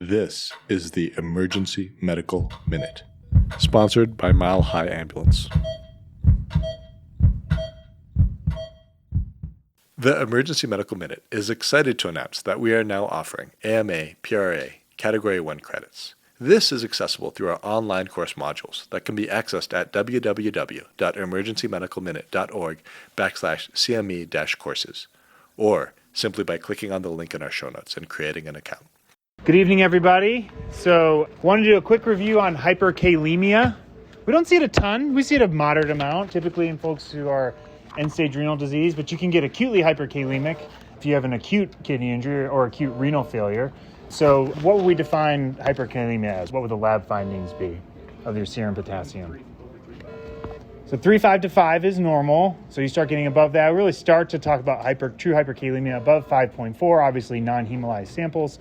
This is the Emergency Medical Minute, sponsored by Mile High Ambulance. The Emergency Medical Minute is excited to announce that we are now offering AMA, PRA, Category 1 credits. This is accessible through our online course modules that can be accessed at www.emergencymedicalminute.org/CME-courses, or simply by clicking on the link in our show notes and creating an account. Good evening, everybody. So, wanted to do a quick review on hyperkalemia. We don't see it a ton. We see it a moderate amount, typically in folks who are end-stage renal disease, but you can get acutely hyperkalemic if you have an acute kidney injury or acute renal failure. So, what would we define hyperkalemia as? What would the lab findings be of your serum potassium? So 3.5 to 5 is normal. So you start getting above that. We really start to talk about true hyperkalemia above 5.4, obviously non-hemolyzed samples.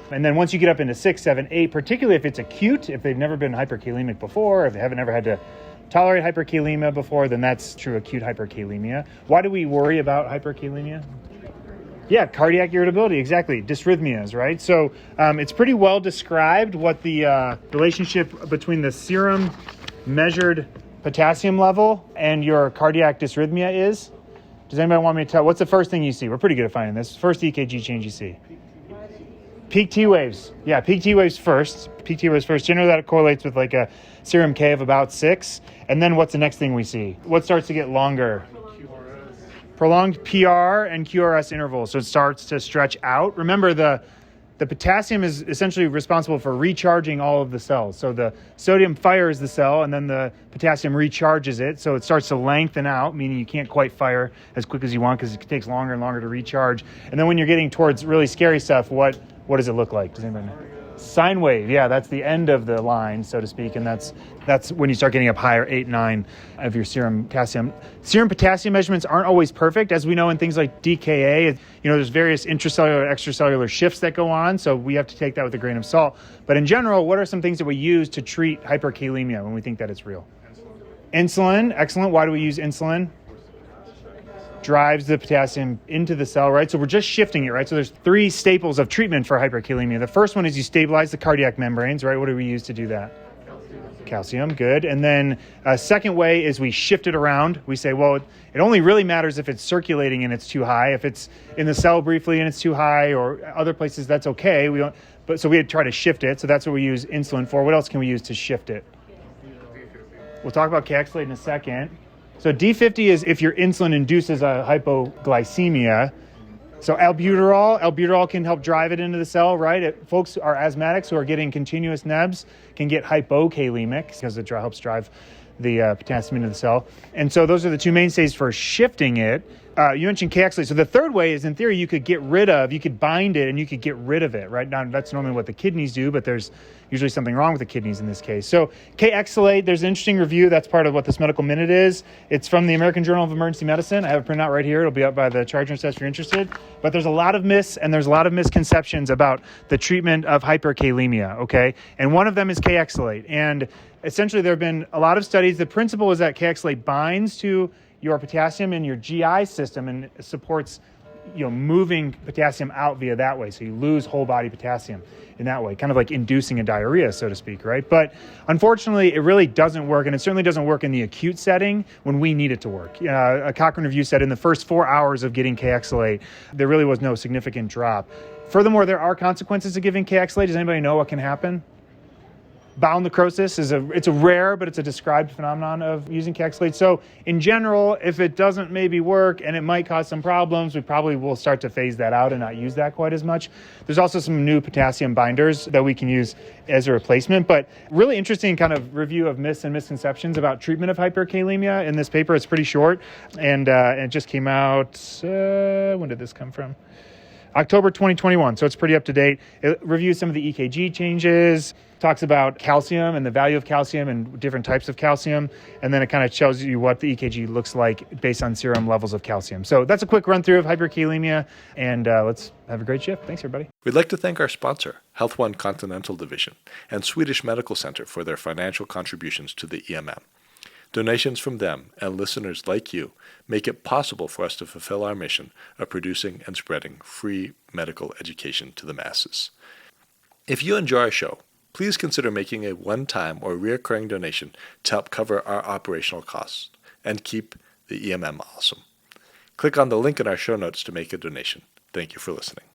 And then once you get up into 6, 7, 8, particularly if it's acute, if they've never been hyperkalemic before, if they haven't ever had to tolerate hyperkalemia before, then that's true acute hyperkalemia. Why do we worry about hyperkalemia? Yeah, cardiac irritability, exactly. Dysrhythmias, right? So it's pretty well described what the relationship between the serum measured potassium level and your cardiac dysrhythmia is. Does anybody want me to tell? What's the first thing you see? We're pretty good at finding this. First EKG change you see. Peak T waves. Yeah, peak T waves first. Peak T waves first. Generally that correlates with like a serum K of about 6. And then what's the next thing we see? What starts to get longer? Prolonged PR and QRS intervals. So it starts to stretch out. Remember, the potassium is essentially responsible for recharging all of the cells. So the sodium fires the cell and then the potassium recharges it. So it starts to lengthen out, meaning you can't quite fire as quick as you want because it takes longer and longer to recharge. And then when you're getting towards really scary stuff, what does it look like? Does anybody know? Sine wave, yeah, that's the end of the line, so to speak, and that's when you start getting up higher, 8, 9 of your serum potassium. Serum potassium measurements aren't always perfect, as we know in things like DKA. There's various intracellular, extracellular shifts that go on, so we have to take that with a grain of salt. But in general, what are some things that we use to treat hyperkalemia when we think that it's real? Insulin, excellent. Why do we use insulin? Drives the potassium into the cell, right? So we're just shifting it, right? So there's 3 staples of treatment for hyperkalemia. The first one is you stabilize the cardiac membranes, right? What do we use to do that? Calcium, good. And then a second way is we shift it around. We say, well, it only really matters if it's circulating and it's too high. If it's in the cell briefly and it's too high, or other places, that's okay. So we try to shift it. So that's what we use insulin for. What else can we use to shift it? We'll talk about Kayexalate in a second. So D50 is if your insulin induces a hypoglycemia. So albuterol can help drive it into the cell, right? Folks who are asthmatics who are getting continuous nebs can get hypokalemic because it helps drive the potassium into the cell. And so those are the 2 mainstays for shifting it. You mentioned Kayexalate. So the third way is, in theory, you could bind it and you could get rid of it, right? Now, that's normally what the kidneys do, but there's usually something wrong with the kidneys in this case. So Kayexalate, there's an interesting review. That's part of what this medical minute is. It's from the American Journal of Emergency Medicine. I have a printout right here. It'll be up by the charge nurse desk if you're interested. But there's a lot of myths and there's a lot of misconceptions about the treatment of hyperkalemia, okay? And one of them is Kayexalate. And essentially, there have been a lot of studies. The principle is that Kayexalate binds to your potassium in your GI system and supports, moving potassium out via that way. So you lose whole body potassium in that way, kind of like inducing a diarrhea, so to speak, right? But unfortunately, it really doesn't work, and it certainly doesn't work in the acute setting when we need it to work. A Cochrane review said in the first 4 hours of getting Kayexalate, there really was no significant drop. Furthermore, there are consequences of giving Kayexalate. Does anybody know what can happen? Bowel necrosis it's a rare, but it's a described phenomenon of using Kayexalate. So in general, if it doesn't maybe work and it might cause some problems, we probably will start to phase that out and not use that quite as much. There's also some new potassium binders that we can use as a replacement, but really interesting kind of review of myths and misconceptions about treatment of hyperkalemia in this paper. It's pretty short, and it just came out, when did this come from? October 2021, so it's pretty up to date. It reviews some of the EKG changes, talks about calcium and the value of calcium and different types of calcium, and then it kind of shows you what the EKG looks like based on serum levels of calcium. So that's a quick run through of hyperkalemia, and let's have a great shift. Thanks, everybody. We'd like to thank our sponsor, Health One Continental Division, and Swedish Medical Center for their financial contributions to the EMM. Donations from them and listeners like you make it possible for us to fulfill our mission of producing and spreading free medical education to the masses. If you enjoy our show, please consider making a one-time or recurring donation to help cover our operational costs and keep the EMM awesome. Click on the link in our show notes to make a donation. Thank you for listening.